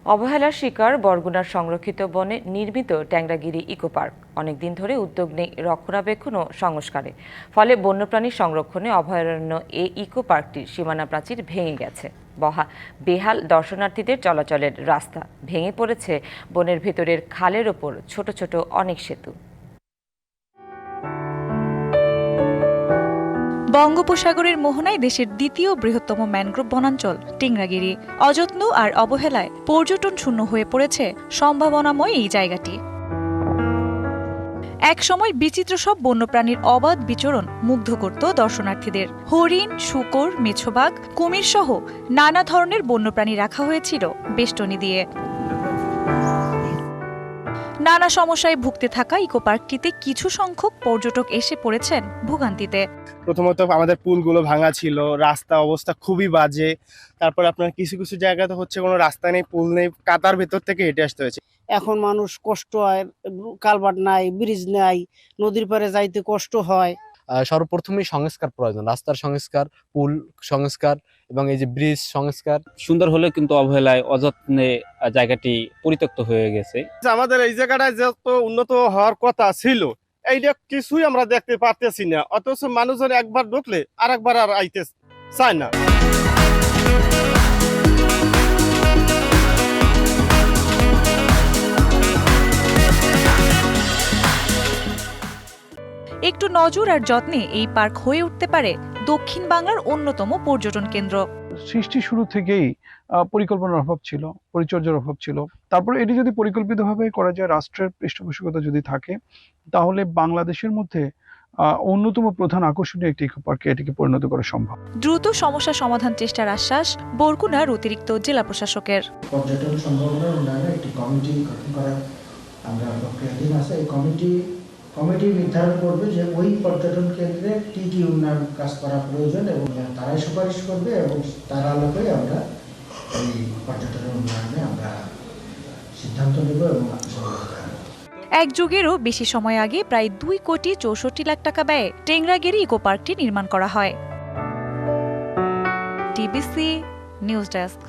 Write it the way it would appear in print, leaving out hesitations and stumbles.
অবহেলার শিকার বরগুনার সংরক্ষিত বনে নির্মিত ট্যাংরাগিরি ইকো পার্ক। অনেকদিন ধরে উদ্যোগ নেই রক্ষণাবেক্ষণ ও সংস্কারে। ফলে বন্যপ্রাণী সংরক্ষণে অভয়ারণ্য এই ইকো পার্কটির সীমানা প্রাচীর ভেঙে গেছে। বেহাল দর্শনার্থীদের চলাচলের রাস্তা, ভেঙে পড়েছে বনের ভেতরের খালের ওপর ছোট ছোট অনেক সেতু। বঙ্গোপসাগরের মোহনায় দেশের দ্বিতীয় বৃহত্তম ম্যানগ্রোভ বনাঞ্চল টেংরাগিরি। অযত্ন আর অবহেলায় পর্যটন শূন্য হয়ে পড়েছে সম্ভাবনাময় এই জায়গাটি। একসময় বিচিত্র সব বন্যপ্রাণীর অবাধ বিচরণ মুগ্ধ করত দর্শনার্থীদের। হরিণ, শূকর, মেছোবাঘ, কুমির সহ নানা ধরনের বন্যপ্রাণী রাখা হয়েছিল বেষ্টনী দিয়ে। নানা সমস্যায় ভুগতে থাকা ইকো পার্কটিতে কিছু সংখ্যক পর্যটক এসে পড়েছেন ভোগান্তিতে। প্রথমত আমাদের পুলগুলো ভাঙা ছিল, রাস্তা অবস্থা খুবই বাজে। তারপর আপনার কিছু কিছু জায়গাতে হচ্ছে কোনো রাস্তা নেই, পুল নেই, কাদার ভেতর থেকে হেঁটে আসতে হয়েছে। এখন মানুষ কষ্ট হয়, কালভার্ট নাই, ব্রিজ নাই, নদীর পারে যাইতে কষ্ট হয়। সর্বপ্রথমে সংস্কার প্রয়োজন, রাস্তার সংস্কার, পুল সংস্কার এবং এই যে ব্রিজ সংস্কার। সুন্দর হলেও কিন্তু অবহেলায় অযত্নে জায়গাটি পরিত্যক্ত হয়ে গেছে। আমাদের এই জায়গাটায় যত উন্নত হওয়ার কথা ছিল, এইটা কিছুই আমরা দেখতে পারতেছি না। অথচ মানুষজন একবার ঢুকলে আরেকবার আর আইতে চায় না। একটু নজর আর যত্নে এই পার্ক হয়ে উঠতে পারে দক্ষিণ বাংলার অন্যতম পর্যটন কেন্দ্র। সৃষ্টি শুরু থেকেই পরিকল্পনার অভাব ছিল, পরিচর্যার অভাব ছিল। তারপরে এটি যদি পরিকল্পিতভাবে করা যায়, রাষ্ট্রের পৃষ্ঠপোষকতা যদি থাকে, তাহলে বাংলাদেশের মধ্যে অন্যতম প্রধান আকর্ষণীয় একটি ইকো পার্কে এটিকে পরিণত করা সম্ভব। দ্রুত সমস্যা সমাধান চেষ্টার আশ্বাস বরগুনার অতিরিক্ত জেলা প্রশাসকের। পর্যটন সম্ভাবনার উন্নয়নে একটি কমিটি গঠন করার আমরা প্রক্রিয়াধীন আছে। এই কমিটি নির্ধারণ করবে যে ওই পর্যটন কেন্দ্রে কি কি উন্নয়ন কাজ করা প্রয়োজন এবং তারাই সুপারিশ করবে এবং তার আলোকে আমরা এই পর্যটনের উন্নয়নে আমরা সিদ্ধান্ত নেব এবং এক যুগেরও বেশি সময় আগে প্রায় 2,64,00,000 টাকা ব্যয়ে টেংরাগিরি ইকো পার্কটি নির্মাণ করা হয়। TBC news desk.